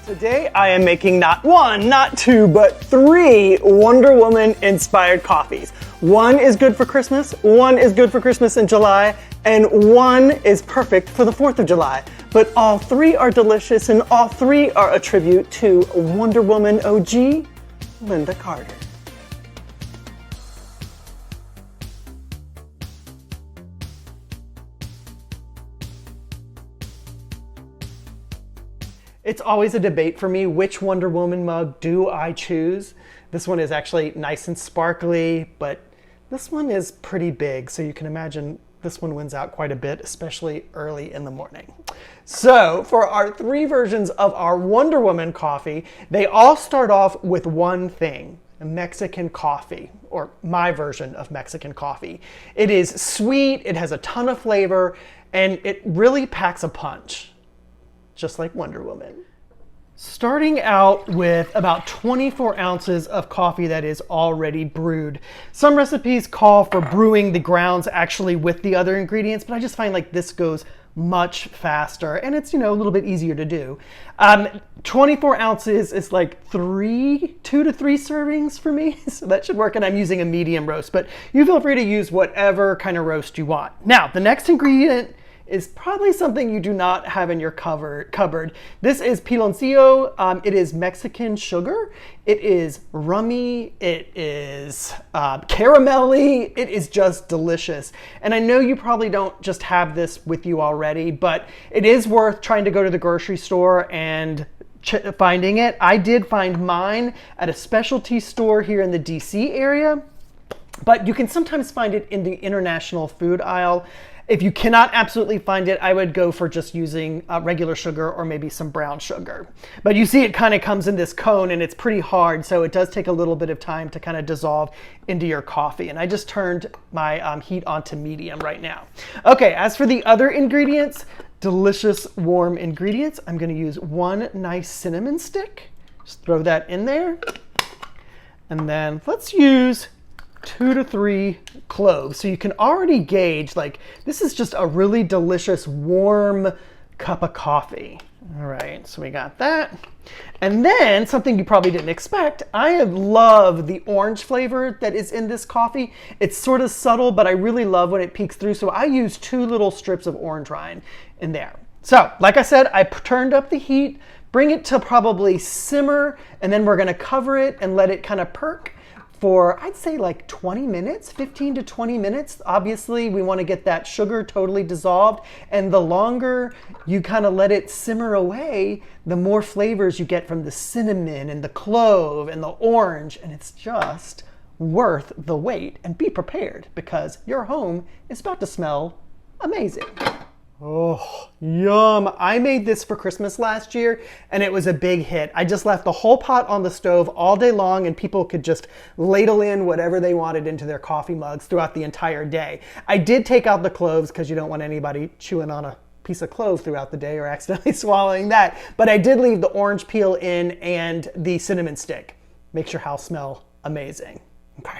Today I am making not one, not two, but 3 Wonder Woman inspired coffees. One is good for Christmas, one is good for Christmas in July, and one is perfect for the 4th of July. But all 3 are delicious and all 3 are a tribute to Wonder Woman OG, Lynda Carter. It's always a debate for me, which Wonder Woman mug do I choose? This one is actually nice and sparkly, but this one is pretty big, so you can imagine this one wins out quite a bit, especially early in the morning. So for our 3 versions of our Wonder Woman coffee, they all start off with one thing: Mexican coffee, or my version of Mexican coffee. It is sweet, it has a ton of flavor, and it really packs a punch, just like Wonder Woman. Starting out with about 24 ounces of coffee that is already brewed. Some recipes call for brewing the grounds actually with the other ingredients, but I just find like this goes much faster and it's, a little bit easier to do. 24 ounces is like 2 to 3 servings for me, so that should work, and I'm using a medium roast, but you feel free to use whatever kind of roast you want. Now, the next ingredient is probably something you do not have in your cupboard. This is piloncillo. It is Mexican sugar. It is rummy. It is caramelly. It is just delicious. And I know you probably don't just have this with you already, but it is worth trying to go to the grocery store and finding it. I did find mine at a specialty store here in the DC area, but you can sometimes find it in the international food aisle. If you cannot absolutely find it, I would go for just using regular sugar or maybe some brown sugar. But you see it kind of comes in this cone and it's pretty hard, so it does take a little bit of time to kind of dissolve into your coffee. And I just turned my heat on to medium right now. Okay, as for the other ingredients, delicious warm ingredients, I'm gonna use 1 nice cinnamon stick. Just throw that in there. And then let's use 2 to 3 cloves. So you can already gauge, like, this is just a really delicious warm cup of coffee. All right, so we got that. And then something you probably didn't expect, I love the orange flavor that is in this coffee. It's sort of subtle, but I really love when it peeks through. So I use 2 little strips of orange rind in there. So like I said, I turned up the heat, bring it to probably simmer, and then we're gonna cover it and let it kind of perk for, I'd say, like 20 minutes, 15 to 20 minutes. Obviously, we want to get that sugar totally dissolved, and the longer you kind of let it simmer away, the more flavors you get from the cinnamon and the clove and the orange, and it's just worth the wait. And be prepared, because your home is about to smell amazing. Oh, yum. I made this for Christmas last year and it was a big hit. I just left the whole pot on the stove all day long and people could just ladle in whatever they wanted into their coffee mugs throughout the entire day. I did take out the cloves because you don't want anybody chewing on a piece of clove throughout the day or accidentally swallowing that. But I did leave the orange peel in and the cinnamon stick. Makes your house smell amazing. Okay.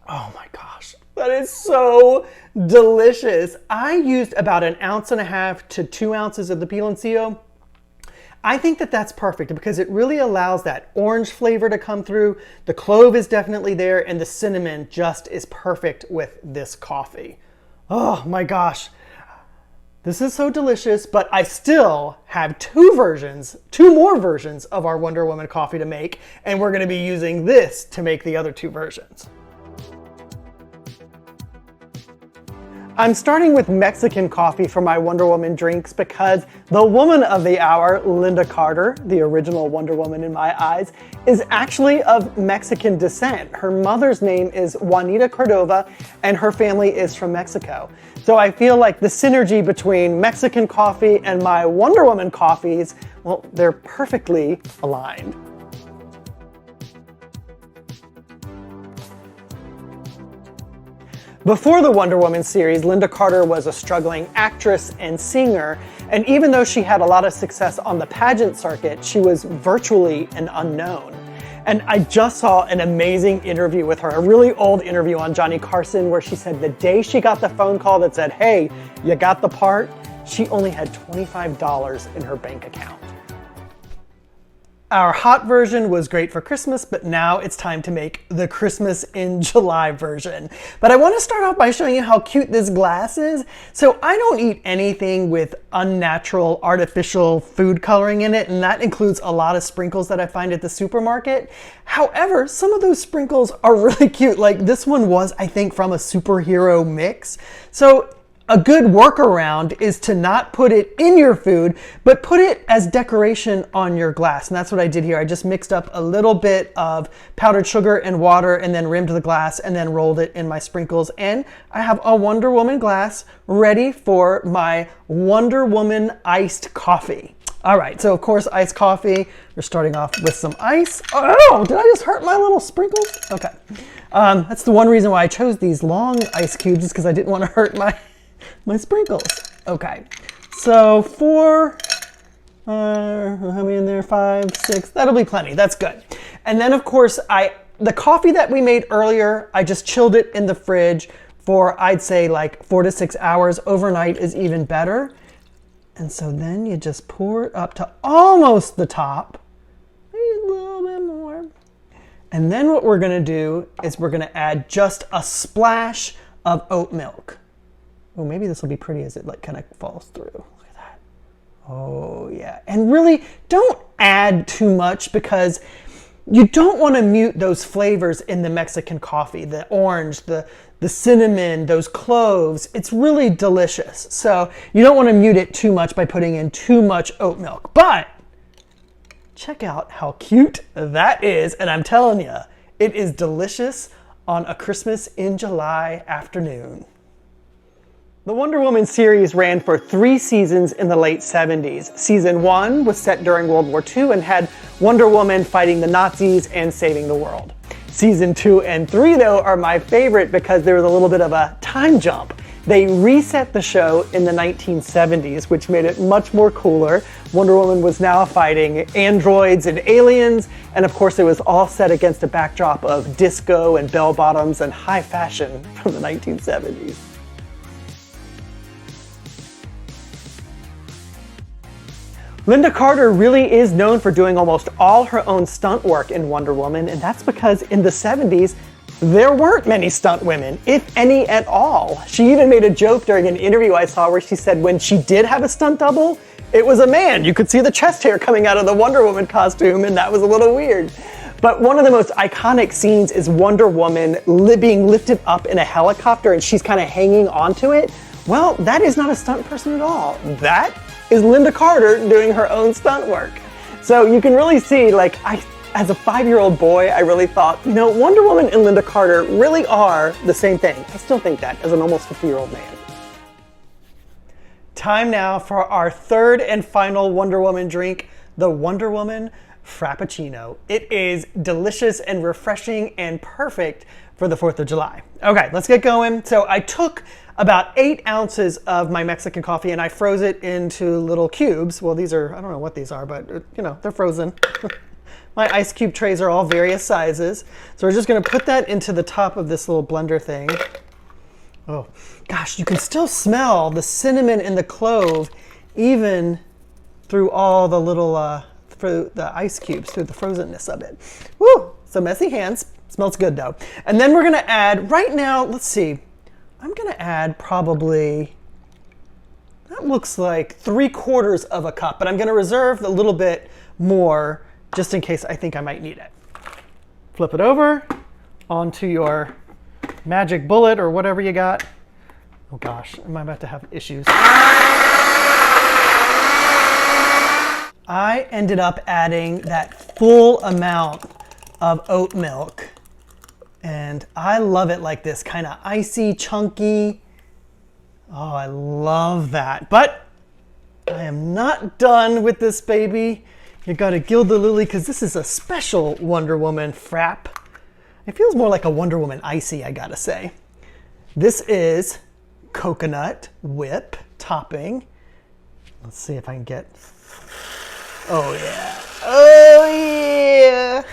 Oh my gosh. That is so delicious. I used about 1.5 ounces to 2 ounces of the piloncillo. I think that that's perfect because it really allows that orange flavor to come through. The clove is definitely there and the cinnamon just is perfect with this coffee. Oh my gosh. This is so delicious, but I still have 2 more versions of our Wonder Woman coffee to make, and we're gonna be using this to make the other 2 versions. I'm starting with Mexican coffee for my Wonder Woman drinks because the woman of the hour, Lynda Carter, the original Wonder Woman in my eyes, is actually of Mexican descent. Her mother's name is Juanita Cordova and her family is from Mexico. So I feel like the synergy between Mexican coffee and my Wonder Woman coffees, well, they're perfectly aligned. Before the Wonder Woman series, Lynda Carter was a struggling actress and singer, and even though she had a lot of success on the pageant circuit, she was virtually an unknown. And I just saw an amazing interview with her, a really old interview on Johnny Carson, where she said the day she got the phone call that said, "Hey, you got the part," she only had $25 in her bank account. Our hot version was great for Christmas, but now it's time to make the Christmas in July version. But I want to start off by showing you how cute this glass is. So I don't eat anything with unnatural, artificial food coloring in it, and that includes a lot of sprinkles that I find at the supermarket. However, some of those sprinkles are really cute. Like this one was, I think, from a superhero mix. So a good workaround is to not put it in your food, but put it as decoration on your glass. And that's what I did here. I just mixed up a little bit of powdered sugar and water and then rimmed the glass and then rolled it in my sprinkles. And I have a Wonder Woman glass ready for my Wonder Woman iced coffee. All right, so of course, iced coffee. We're starting off with some ice. Oh, did I just hurt my little sprinkles? Okay. That's the one reason why I chose these long ice cubes, is because I didn't want to hurt my sprinkles. Okay, so 4, how many in there? 5, 6, that'll be plenty, that's good. And then of course, the coffee that we made earlier, I just chilled it in the fridge for, I'd say like 4 to 6 hours. Overnight is even better. And so then you just pour it up to almost the top, maybe a little bit more. And then what we're gonna do is we're gonna add just a splash of oat milk. Oh, maybe this will be pretty as it like kind of falls through. Look at that. Oh yeah. And really don't add too much, because you don't want to mute those flavors in the Mexican coffee, the orange, the cinnamon, those cloves. It's really delicious. So you don't want to mute it too much by putting in too much oat milk. But check out how cute that is. And I'm telling you, it is delicious on a Christmas in July afternoon. The Wonder Woman series ran for 3 seasons in the late 70s. Season 1 was set during World War II and had Wonder Woman fighting the Nazis and saving the world. Season 2 and 3, though, are my favorite because there was a little bit of a time jump. They reset the show in the 1970s, which made it much more cooler. Wonder Woman was now fighting androids and aliens, and of course it was all set against a backdrop of disco and bell-bottoms and high fashion from the 1970s. Lynda Carter really is known for doing almost all her own stunt work in Wonder Woman, and that's because in the 70s, there weren't many stunt women, if any at all. She even made a joke during an interview I saw where she said when she did have a stunt double, it was a man. You could see the chest hair coming out of the Wonder Woman costume, and that was a little weird. But one of the most iconic scenes is Wonder Woman being lifted up in a helicopter and she's kind of hanging onto it. Well, that is not a stunt person at all. That is Lynda Carter doing her own stunt work. So you can really see, like, as a 5-year-old boy, I really thought, you know, Wonder Woman and Lynda Carter really are the same thing. I still think that as an almost 50-year-old man. Time now for our third and final Wonder Woman drink, the Wonder Woman Frappuccino. It is delicious and refreshing and perfect for the 4th of July. Okay, let's get going. So I took about 8 ounces of my Mexican coffee and I froze it into little cubes. Well, these are, I don't know what these are, but you know, they're frozen. My ice cube trays are all various sizes. So we're just gonna put that into the top of this little blender thing. Oh, gosh, you can still smell the cinnamon and the clove even through all the little, through the ice cubes, through the frozenness of it. Woo, so messy hands. Smells good though. And then we're gonna add, right now, let's see, I'm gonna add probably, that looks like 3/4 of a cup, but I'm gonna reserve a little bit more just in case I think I might need it. Flip it over onto your magic bullet or whatever you got. Oh gosh, am I about to have issues? I ended up adding that full amount of oat milk. And I love it like this, kind of icy, chunky. Oh, I love that. But I am not done with this baby. You gotta gild the lily because this is a special Wonder Woman frap. It feels more like a Wonder Woman icy, I gotta say. This is coconut whip topping. Let's see if I can get, oh yeah. Oh yeah.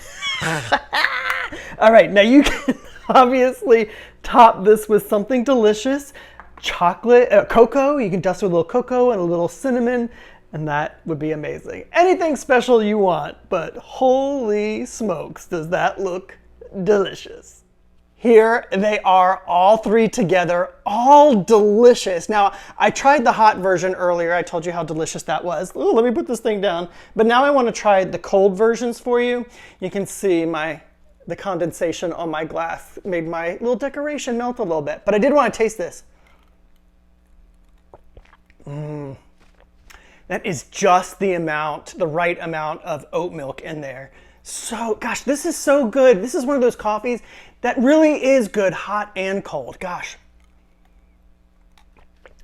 All right, now you can obviously top this with something delicious. chocolate, cocoa. You can dust with a little cocoa and a little cinnamon, and that would be amazing. Anything special you want, but holy smokes, does that look delicious. Here they are, all three together, all delicious. Now, I tried the hot version earlier. I told you how delicious that was. Ooh, let me put this thing down. But now I want to try the cold versions for you. You can see the condensation on my glass made my little decoration melt a little bit. But I did want to taste this. That is just the right amount of oat milk in there. So, gosh, this is so good. This is one of those coffees that really is good, hot and cold. Gosh,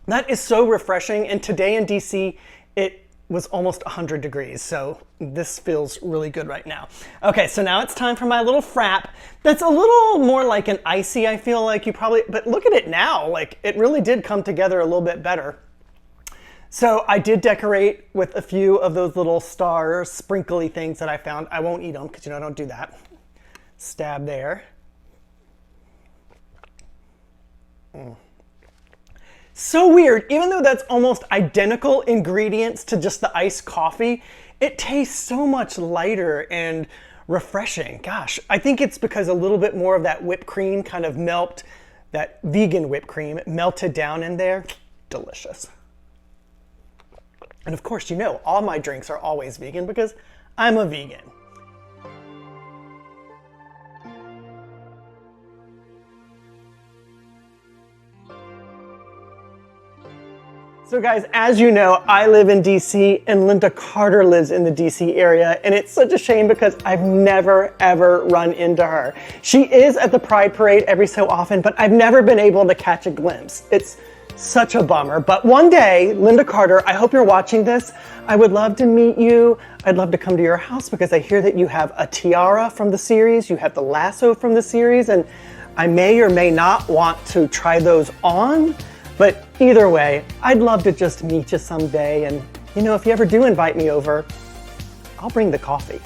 that is so refreshing. And today in DC, it was almost 100 degrees. So this feels really good right now. Okay, so now it's time for my little frap. That's a little more like an icy, I feel like but look at it now. Like, it really did come together a little bit better. So I did decorate with a few of those little star sprinkly things that I found. I won't eat them because, I don't do that. Stab there. So weird. Even though that's almost identical ingredients to just the iced coffee, it tastes so much lighter and refreshing. Gosh, I think it's because a little bit more of that whipped cream kind of that vegan whipped cream melted down in there. Delicious. And of course, all my drinks are always vegan because I'm a vegan. So guys, as you know, I live in DC and Lynda Carter lives in the DC area, and it's such a shame because I've never ever run into her. She is at the Pride Parade every so often, but I've never been able to catch a glimpse. It's such a bummer, but one day, Lynda Carter, I hope you're watching this. I would love to meet you. I'd love to come to your house because I hear that you have a tiara from the series, you have the lasso from the series, and I may or may not want to try those on, but either way, I'd love to just meet you someday, and if you ever do invite me over, I'll bring the coffee.